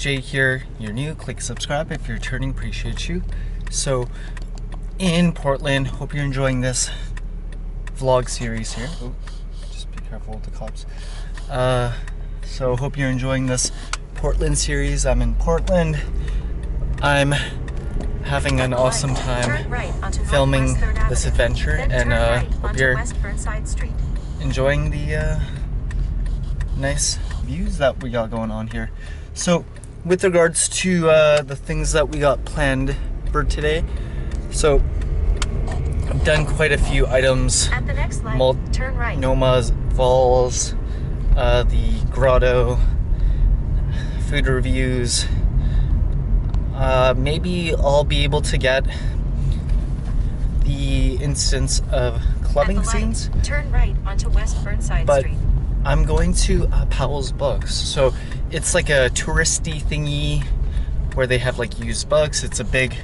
Jay here. You're new, click subscribe. If you're returning, appreciate you. So, in Portland, hope you're enjoying this vlog series here. Oh, just be careful with the cops. So, hope you're enjoying this Portland series. I'm in Portland. I'm having an awesome time filming this adventure, and hope you're enjoying the nice views that we got going on here. So with regards to the things that we got planned for today, so I've done quite a few items. At the next light, turn right. Noma's Falls, the grotto, food reviews. Maybe I'll be able to get the instance of clubbing scenes. Turn right onto West Burnside Street. I'm going to Powell's Books. So it's like a touristy thingy where they have like used books. It's a big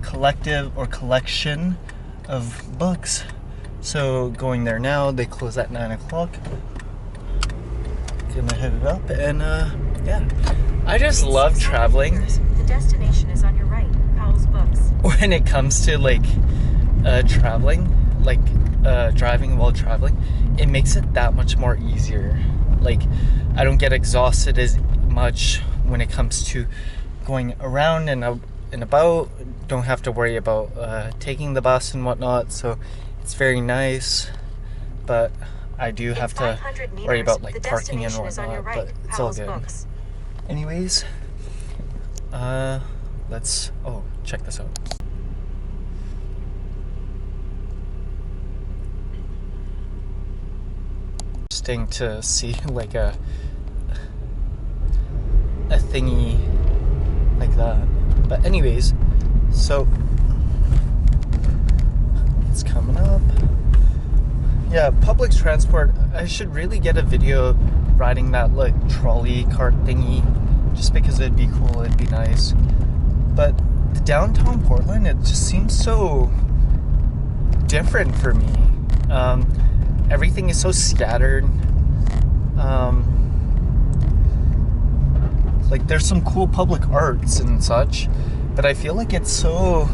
collective or collection of books. So going there now. They close at 9 o'clock. Gonna hit it up, and yeah. I just love traveling. The destination is on your right, Powell's Books. When it comes to like traveling, like driving while traveling, it makes it that much more easier. Like, I don't get exhausted as much when it comes to going around and out and about. Don't have to worry about taking the bus and whatnot, so it's very nice. But I do have to worry about like parking and whatnot, but it's all good. Anyways, let's, oh, check this out. Interesting to see like a thingy like that. But anyways, so it's coming up. Yeah, public transport, I should really get a video riding that like trolley cart thingy, just because it'd be cool, it'd be nice. But the downtown Portland, it just seems so different for me. Everything is so scattered. Like there's some cool public arts and such, but I feel like it's so,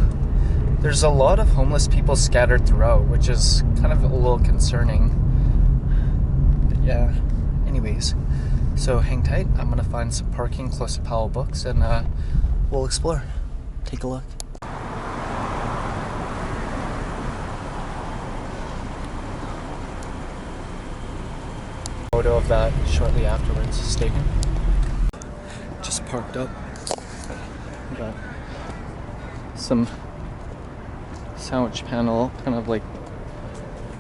there's a lot of homeless people scattered throughout, which is kind of a little concerning. But yeah, anyways, so hang tight. I'm gonna find some parking close to Powell Books, and we'll explore. Take a look. Photo of that shortly afterwards is taken. Just parked up. Got some sandwich panel, kind of like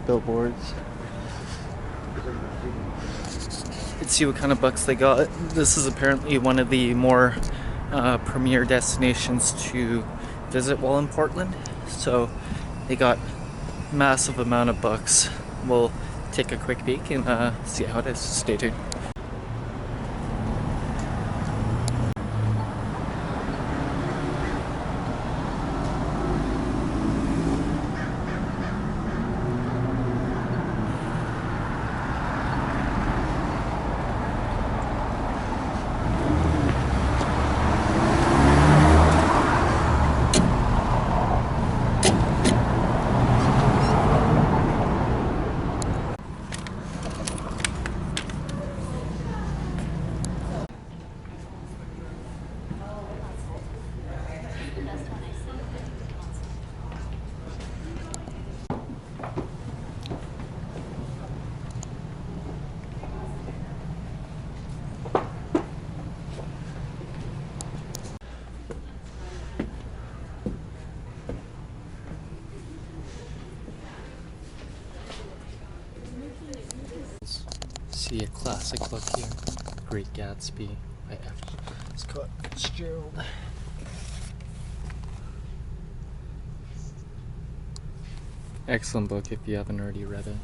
billboards. Let's see what kind of books they got. This is apparently one of the more premier destinations to visit while in Portland. So they got massive amount of books. We'll take a quick peek and see how it is. Stay tuned. See a classic book here, Great Gatsby by F. Scott Fitzgerald. Excellent book if you haven't already read it.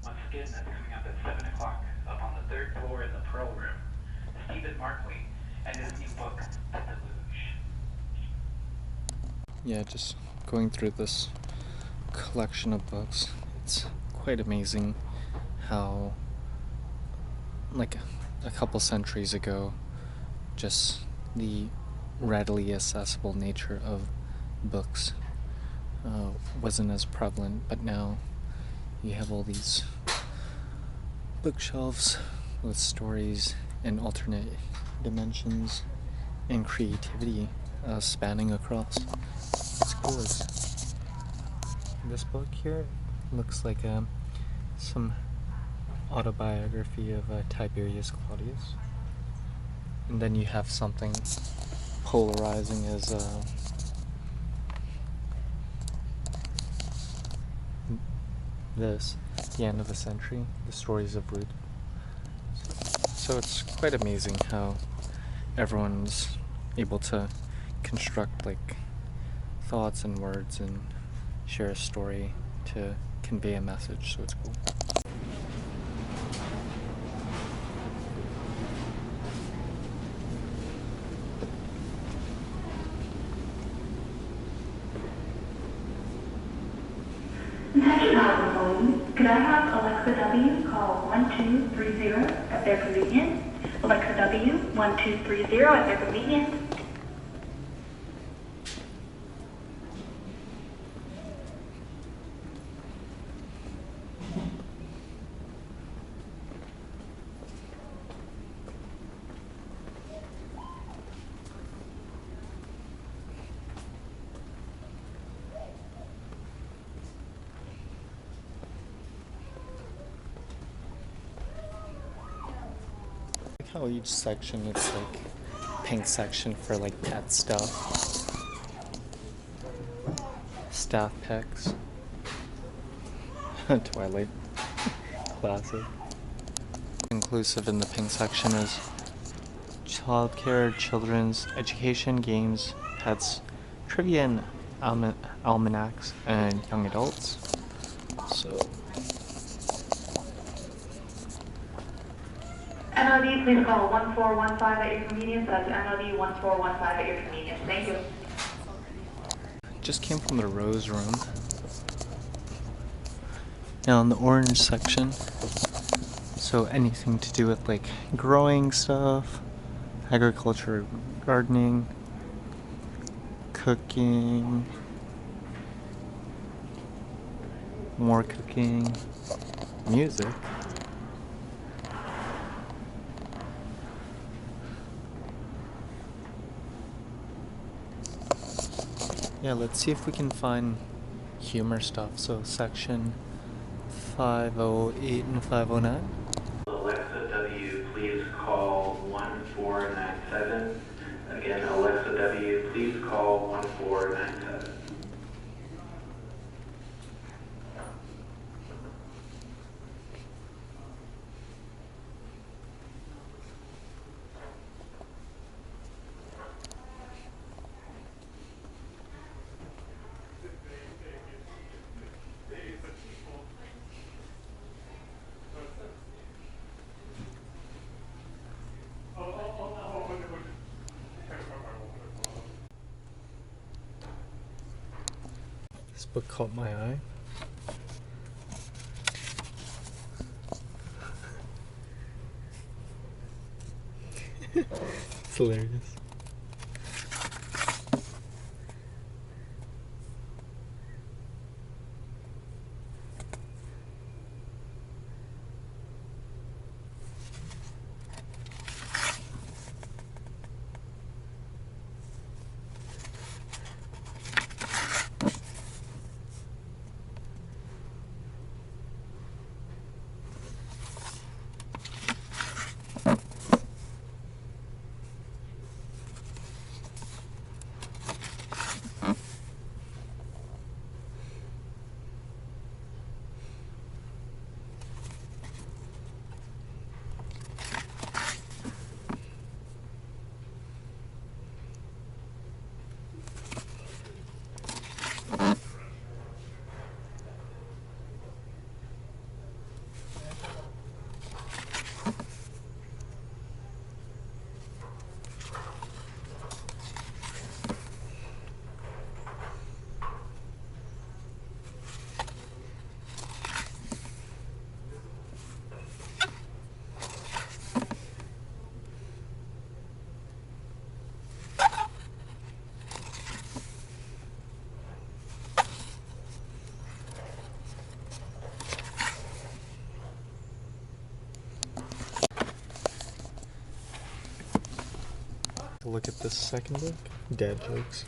Once again, that's coming up at 7 o'clock up on the 3rd floor in the Pro Room. Stephen Markley and his new book, The Deluge. yeah, just going through this collection of books, it's quite amazing how, like a couple centuries ago, just the readily accessible nature of books wasn't as prevalent, but now you have all these bookshelves with stories and alternate dimensions and creativity spanning across. It's cool. This book here looks like some autobiography of Tiberius Claudius, and then you have something polarizing as this, the end of the century, the stories of Ruth. So it's quite amazing how everyone's able to construct like thoughts and words and share a story to convey a message, so it's cool. Attention household, could I have Alexa W call 1230 at their convenience? Alexa W 1230 at their convenience. How each section, it's like pink section for like pet stuff, staff picks, Twilight, classic. Inclusive in the pink section is childcare, children's education, games, pets, trivia, and almanacs, and young adults. So MOD, please call 1415 at your convenience. That's MOD 1415 at your convenience. Thank you. just came from the rose room. Now in the orange section, so anything to do with like growing stuff, agriculture, gardening, cooking, more cooking, music. Yeah, let's see if we can find humor stuff. So section 508 and 509. Alexa W, please call 1497. Again, Alexa W, please call 1497. This book caught my eye. It's hilarious. look at this second book. Dad jokes.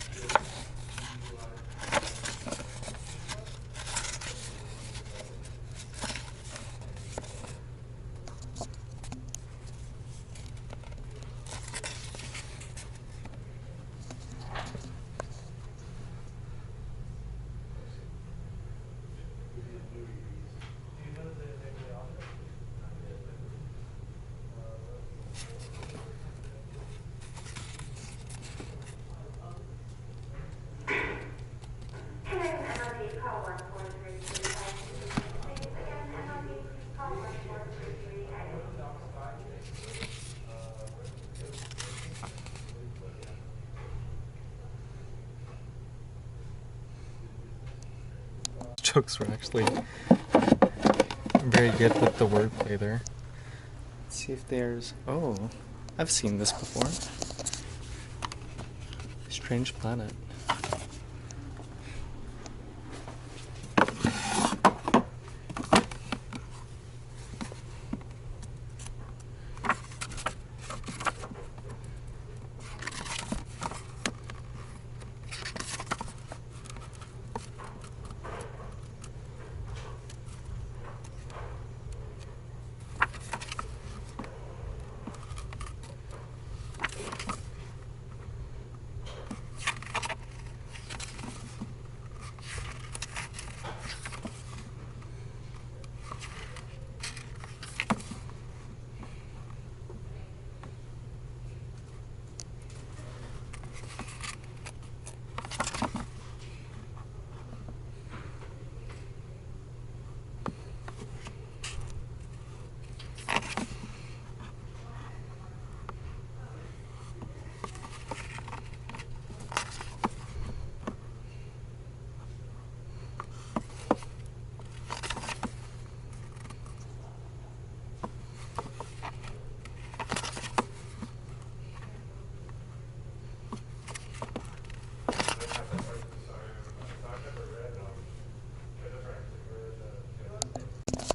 Jokes were actually very good with the wordplay there. Let's see if there's... Oh, I've seen this before. Strange Planet.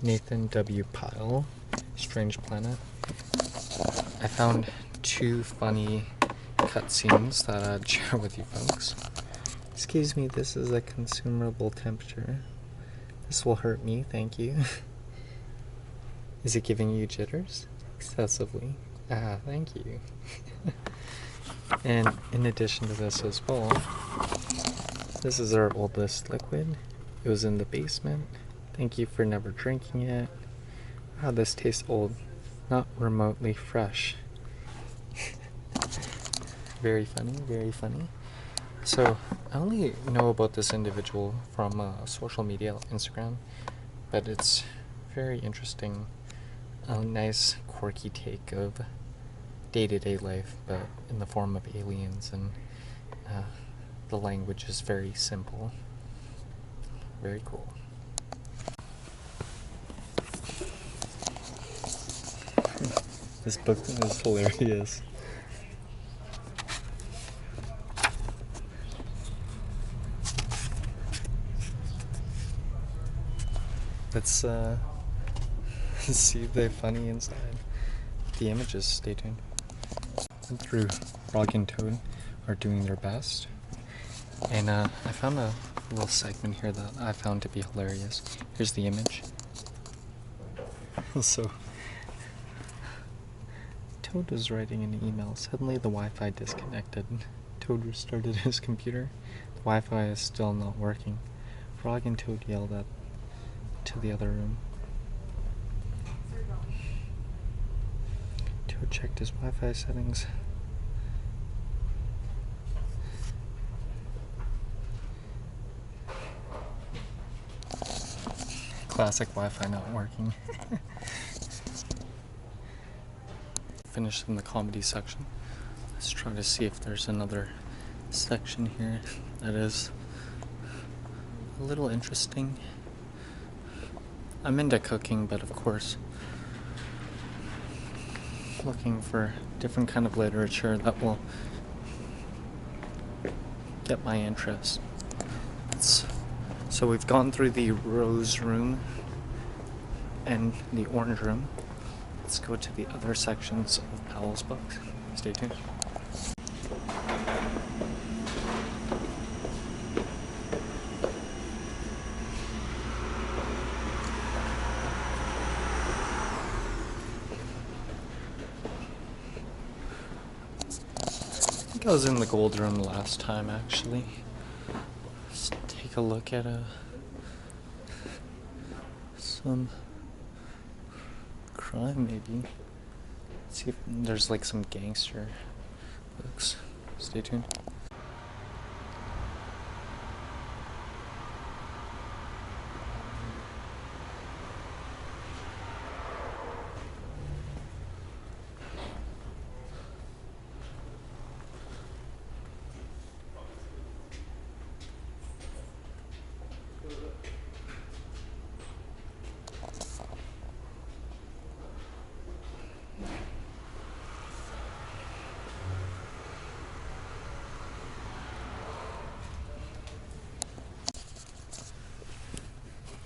Nathan W. Powell, Strange Planet. I found 2 funny cutscenes that I'd share with you folks. Excuse me, this is a consumable temperature. This will hurt me, thank you. Is it giving you jitters? Excessively. Ah, thank you. And in addition to this as well, this is our oldest liquid. It was in the basement. Thank you for never drinking it. Wow, this tastes old. Not remotely fresh. Very funny, very funny. So, I only know about this individual from social media, Instagram, but it's very interesting. A nice, quirky take of day-to-day life, but in the form of aliens, and the language is very simple. Very cool. This book is hilarious. Let's see the funny inside. The images, stay tuned. And through Frog and Toad are doing their best. And I found a little segment here that I found to be hilarious. Here's the image. So Toad was writing an email. Suddenly the Wi-Fi disconnected. Toad restarted his computer. The Wi-Fi is still not working. Frog and Toad yelled at to the other room. Toad checked his Wi-Fi settings. Classic Wi-Fi not working. Finished in the comedy section. Let's try to see if there's another section here that is a little interesting. I'm into cooking, but of course looking for different kind of literature that will get my interest. So we've gone through the rose room and the orange room. Let's go to the other sections of Powell's books. Stay tuned. think I was in the gold room last time, actually. Let's take a look at some crime, maybe. See if there's like some gangster books. Stay tuned.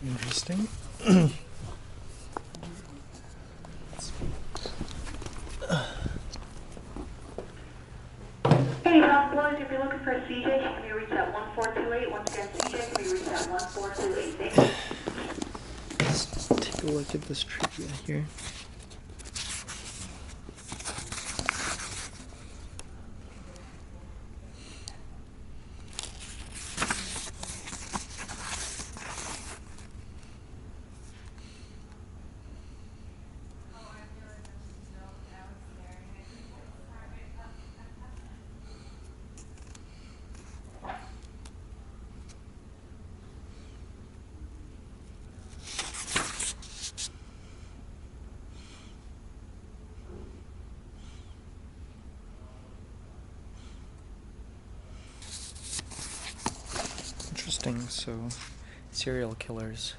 Interesting. Hey, House Boys, if you're looking for a CJ, can you reach at 1428? Once again, CJ, can you reach at 1428? Thank you. Let's take a look at this trivia here. Interesting. So, serial killers,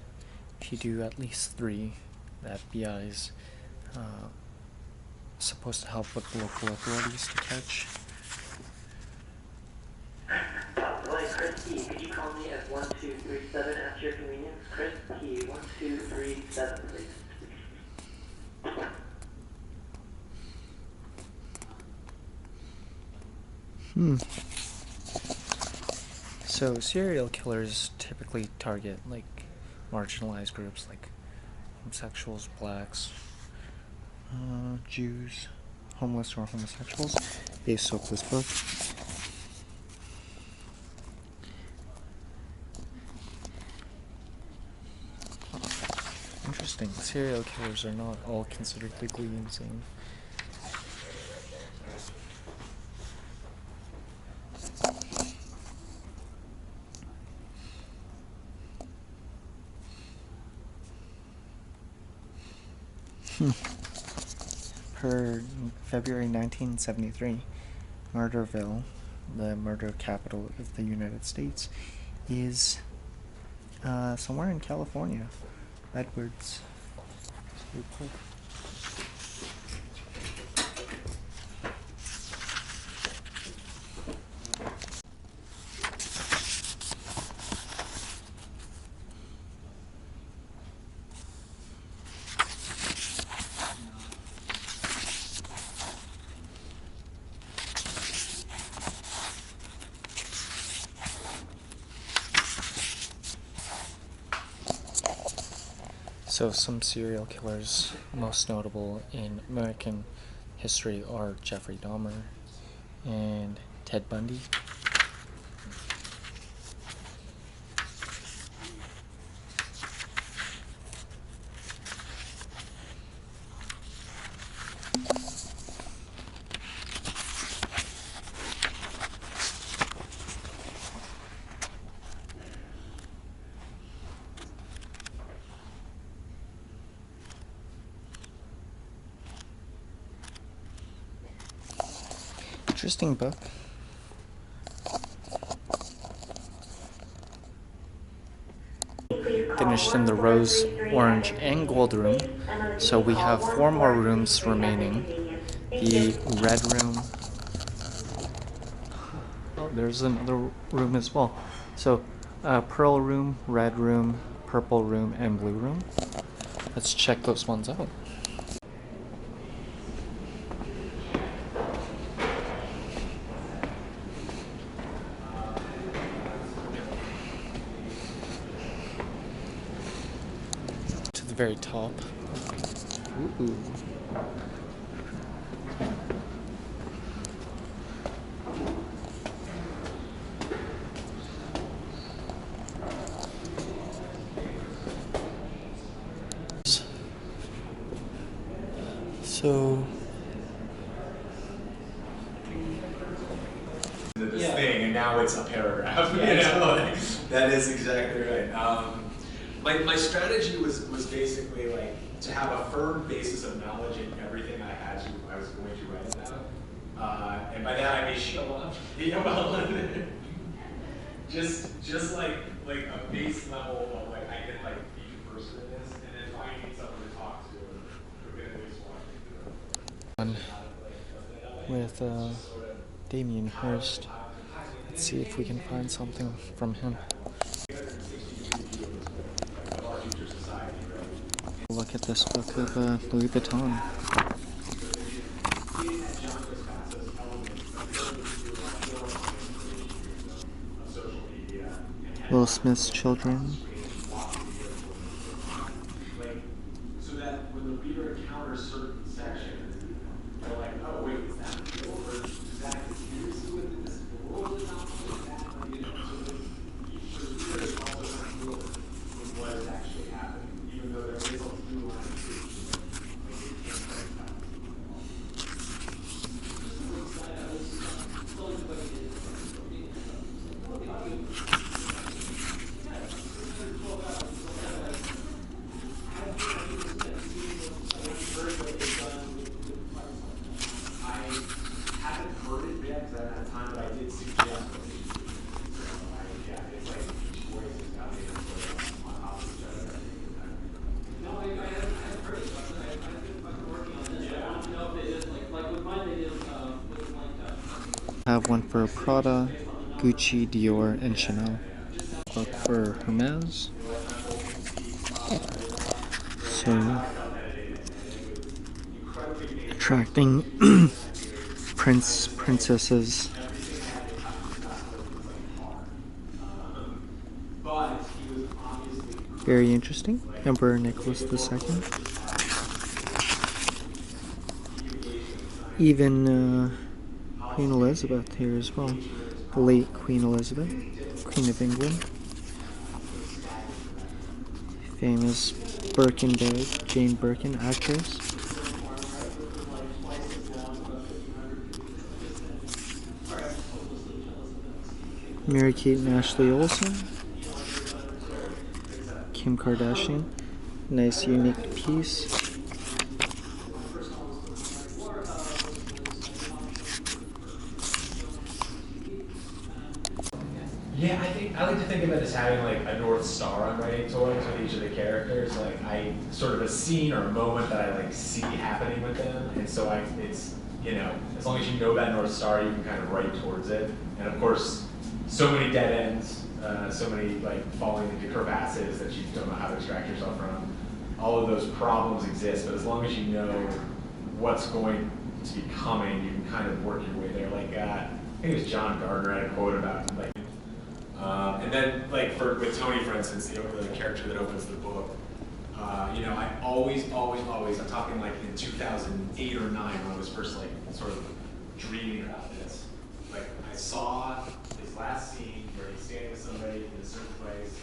if you do at least 3, the FBI's supposed to help with local authorities to catch. Roy, Chris T, could you call me at 1237 at your convenience? Chris T, 1237, please. So serial killers typically target like marginalized groups like homosexuals, blacks, Jews, homeless or homosexuals, based off this book. Interesting. Serial killers are not all considered legally insane. Per February 1973, Murderville, the murder capital of the United States, is somewhere in California. Edwards. So some serial killers, most notable in American history, are Jeffrey Dahmer and Ted Bundy. Interesting book. Finished in the rose, orange, and gold room. So we have 4 more rooms remaining. The red room. Oh, there's another room as well. So pearl room, red room, purple room, and blue room. Let's check those ones out. Very top. Ooh. So this thing, and now it's a paragraph. You know, like, that is exactly right. My strategy was basically like to have a firm basis of knowledge in everything I was going to write about, and by that I mean show up. Yeah, well, just like a base level of like I get like each person in this, and then finding someone to talk to who can at least walk me through it. with Damien Hirst. Let's see if we can find something from him. Look at this book of Louis Vuitton. Will Smith's Children. So that when the reader encounters certain sections, they're like, oh wait, is that real? Or is that seriously within this world? Is that, you know, so that the reader is also familiar with what is actually happening, even though there is a through line of truth. I have one for Prada, Gucci, Dior, and Chanel. Book for Hermes. So attracting princesses. Very interesting. Emperor Nicholas II. Even Queen Elizabeth here as well. The late Queen Elizabeth, Queen of England. Famous Birkin bag, Jane Birkin, actress. Mary-Kate and Ashley Olsen. Kim Kardashian. Nice, unique piece. Yeah, I like to think of it as having like a North Star I'm writing towards with each of the characters. Like I sort of a scene or a moment that I like see happening with them, and so it's, you know, as long as you know that North Star, you can kind of write towards it. And of course, so many dead ends, so many like falling into crevasses that you don't know how to extract yourself from. All of those problems exist, but as long as you know what's going to be coming, you can kind of work your way there. Like I think it was John Gardner had a quote about like. And then, like with Tony, for instance, the character that opens the book, you know, I always, I'm talking like in 2008 or 9 when I was first like sort of dreaming about this. Like I saw his last scene where he's standing with somebody in a certain place,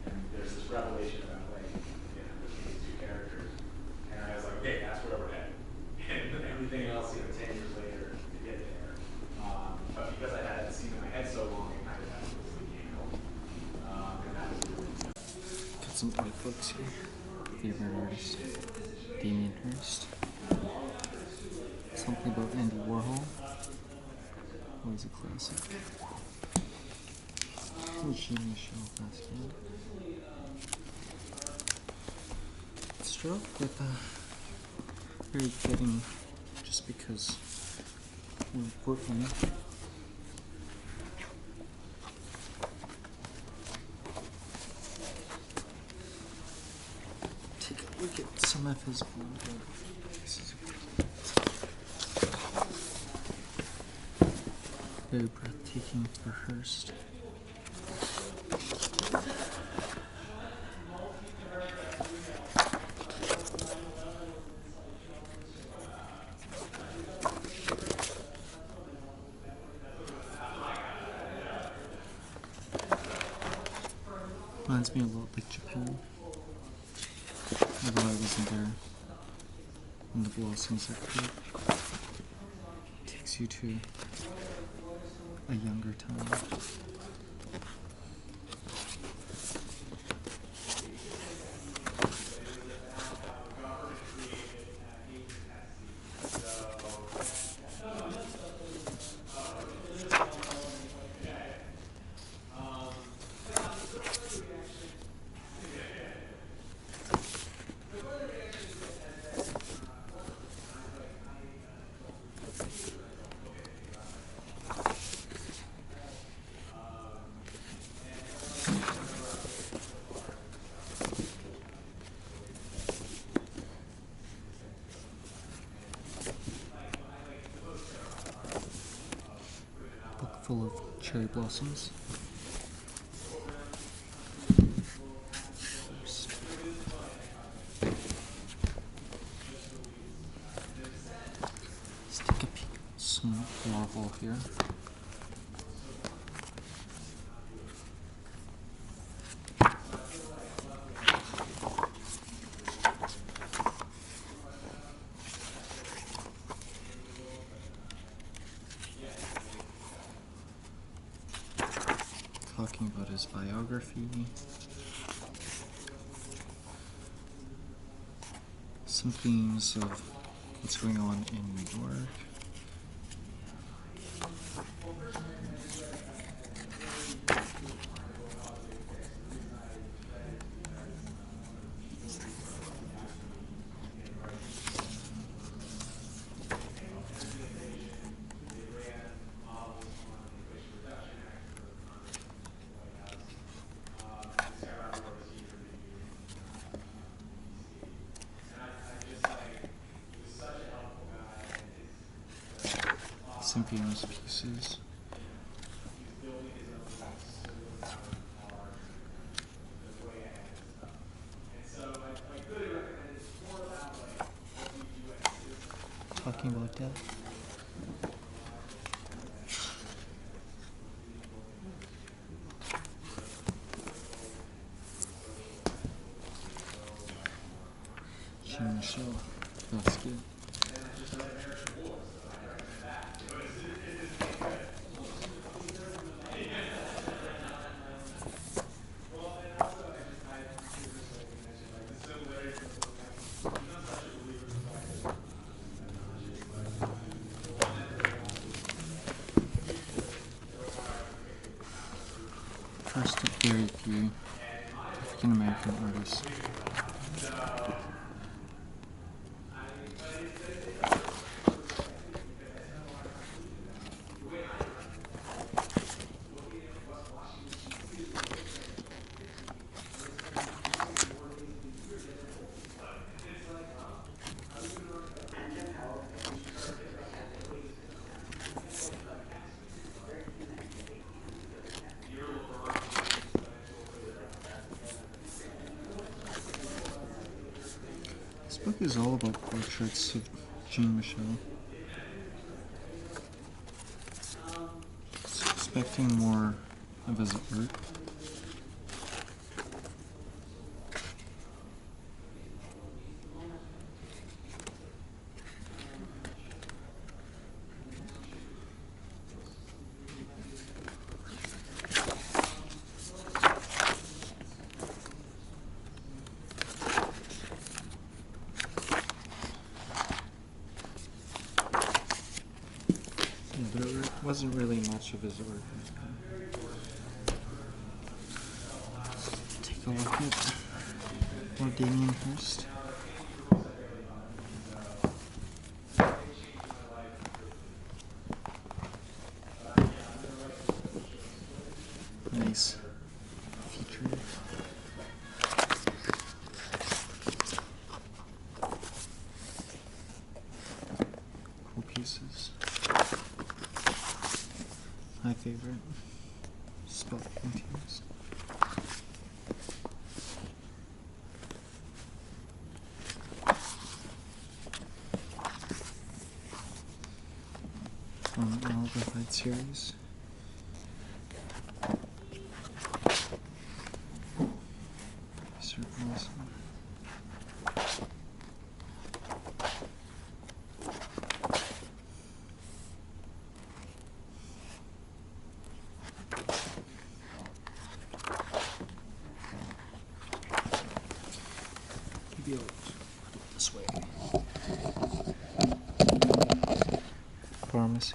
and there's this revelation about like, you know, between these two characters, and I was like, okay, that's where we're headed. And everything else, you know, 10 years later to get there. But because I had that scene in my head so long, it kind of had Got some art books here. Favorite artist, Damien Hirst. Something about Andy Warhol. Always a classic. Jean-Michel Basquiat. Let's start off with very fitting, just because we're in Portland. Take a look at some of his blog. This is very breathtaking for Hirst. Reminds me a lot like Japan, although I wasn't there. And the blossoms are cute. Takes you to a younger time. Book full of cherry blossoms. Let's take a peek at some Marvel here. Talking about his biography, some themes of what's going on in New York. Sympion's pieces. Talking about that. Michelle, that's good. First of very few African American artists. This book is all about portraits of Jean Michel. Expecting more of his art. But it wasn't really much of his work. Take a look at more Damien Hirst. Nice feature. Cool pieces. My favorite spot paintings. From all the Hyde series. These are awesome. be able to put it this way. Pharmacy.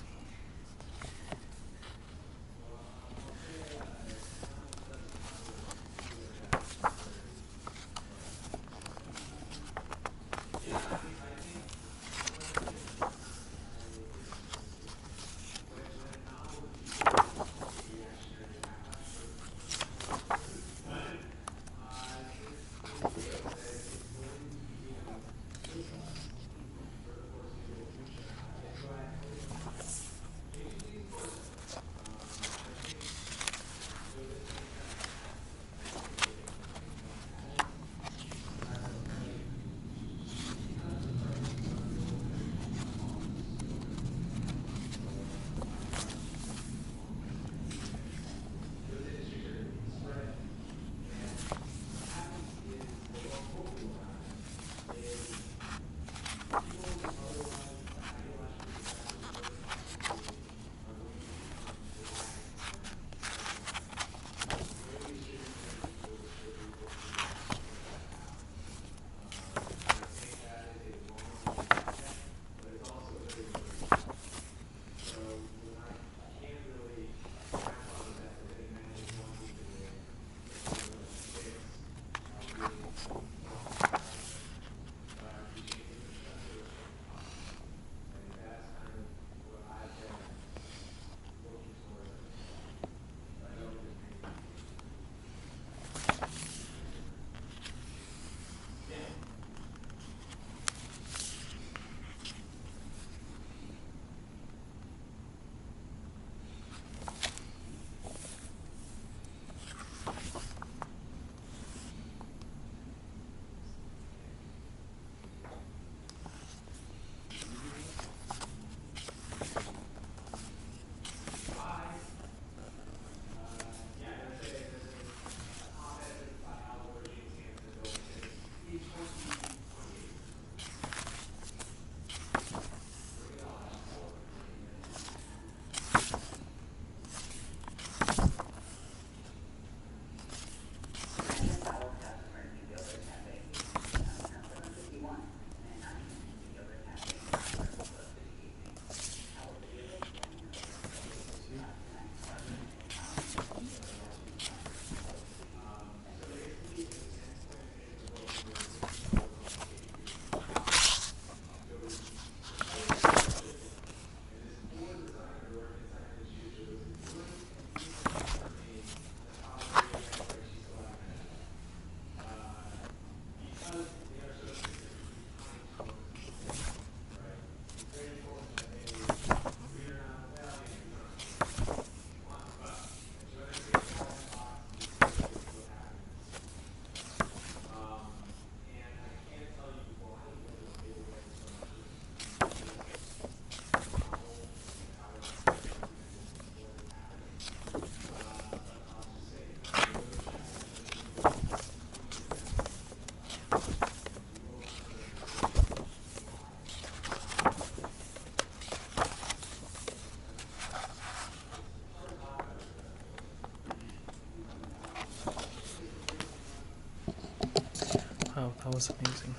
Wow, that was amazing.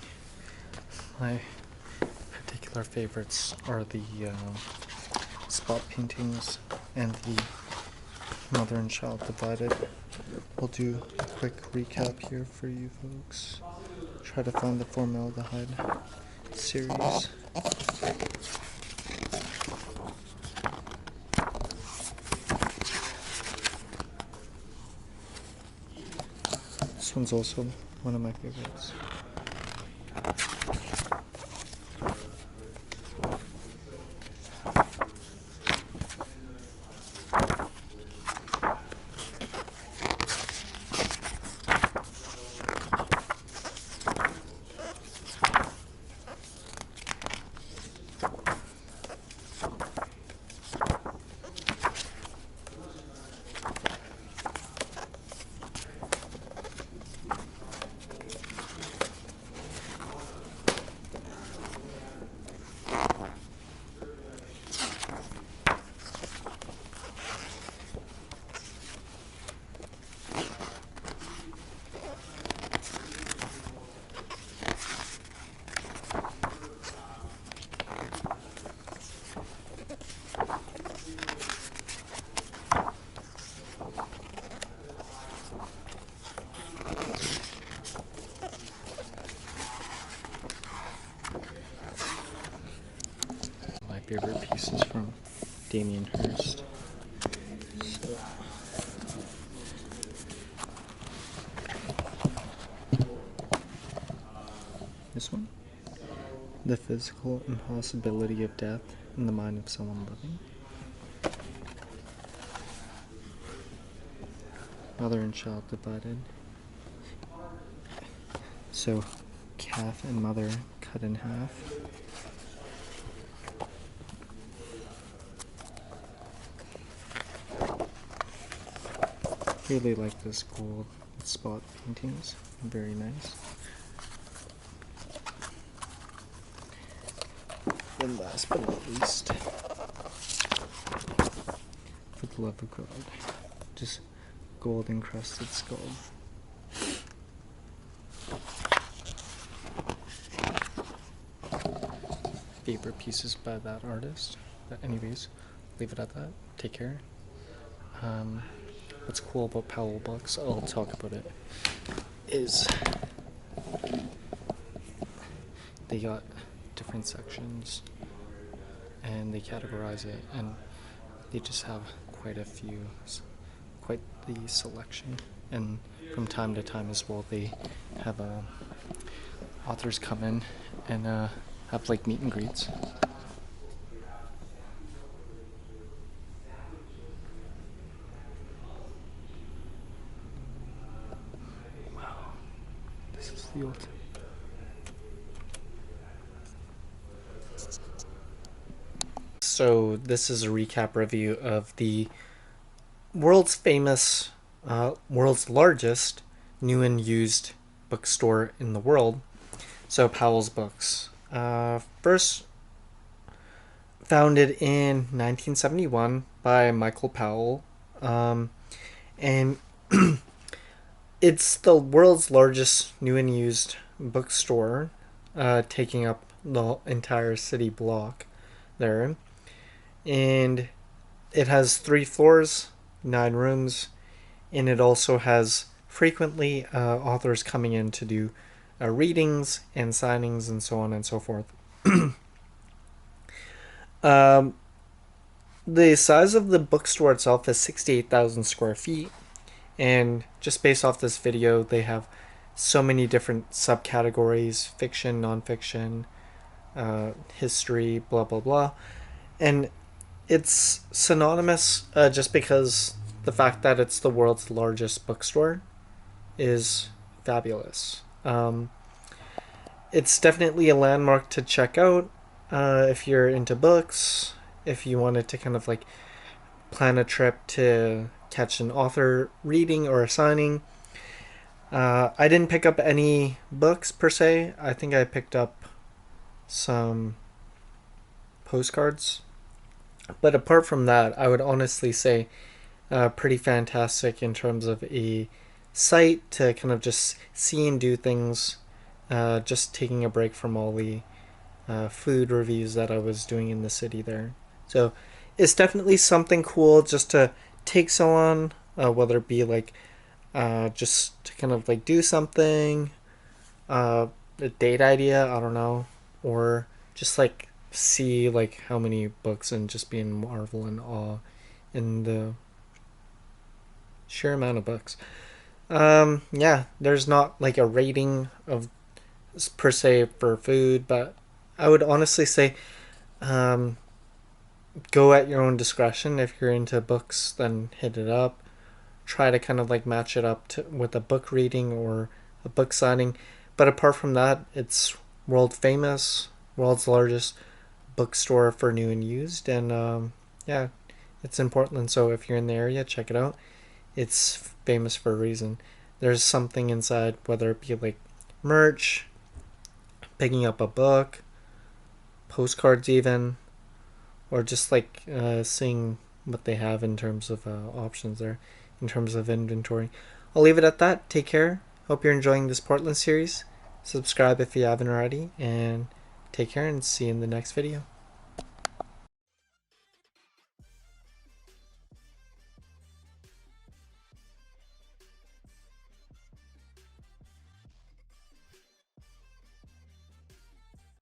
My particular favorites are the spot paintings and the mother and child divided. We'll do a quick recap here for you folks. Try to find the formaldehyde series. This one's also one of my favorites. favorite pieces from Damien Hirst. So, this one, the physical impossibility of death in the mind of someone living. Mother and child divided. So, calf and mother cut in half. Really like this gold spot paintings. Very nice. And last but not least, for the love of God, just gold encrusted skull. Favorite pieces by that artist. But anyways, leave it at that. Take care. What's cool about Powell books, I'll talk about it, is they got different sections and they categorize it, and they just have quite a few, quite the selection. And from time to time as well, they have authors come in and have like meet and greets. Wow, this is the old. So this is a recap review of the world's famous, world's largest new and used bookstore in the world. So Powell's Books. First founded in 1971 by Michael Powell, and it's the world's largest new and used bookstore, taking up the entire city block there. And it has 3 floors, 9 rooms, and it also has frequently authors coming in to do readings and signings and so on and so forth. The size of the bookstore itself is 68,000 square feet, and just based off this video, they have so many different subcategories: fiction, nonfiction, history, blah blah blah. And it's synonymous just because the fact that it's the world's largest bookstore is fabulous. It's definitely a landmark to check out if you're into books, if you wanted to kind of like plan a trip to catch an author reading or a signing. I didn't pick up any books per se. I think I picked up some postcards. But apart from that, I would honestly say pretty fantastic in terms of a site to kind of just see and do things, just taking a break from all the food reviews that I was doing in the city there. So it's definitely something cool just to take someone, whether it be like just to kind of like do something, a date idea, I don't know, or just like see like how many books and just be in marvel and awe in the sheer amount of books. Yeah, there's not like a rating of per se for food, but I would honestly say go at your own discretion. If you're into books, then hit it up. Try to kind of like match it up with a book reading or a book signing. But apart from that, it's world famous, world's largest bookstore for new and used, and yeah, it's in Portland, so if you're in the area, check it out. It's famous for a reason. There's something inside, whether it be like merch, picking up a book, postcards even, or just like seeing what they have in terms of options there, in terms of inventory. I'll leave it at that. Take care. Hope you're enjoying this Portland series. Subscribe if you haven't already, and take care and see you in the next video.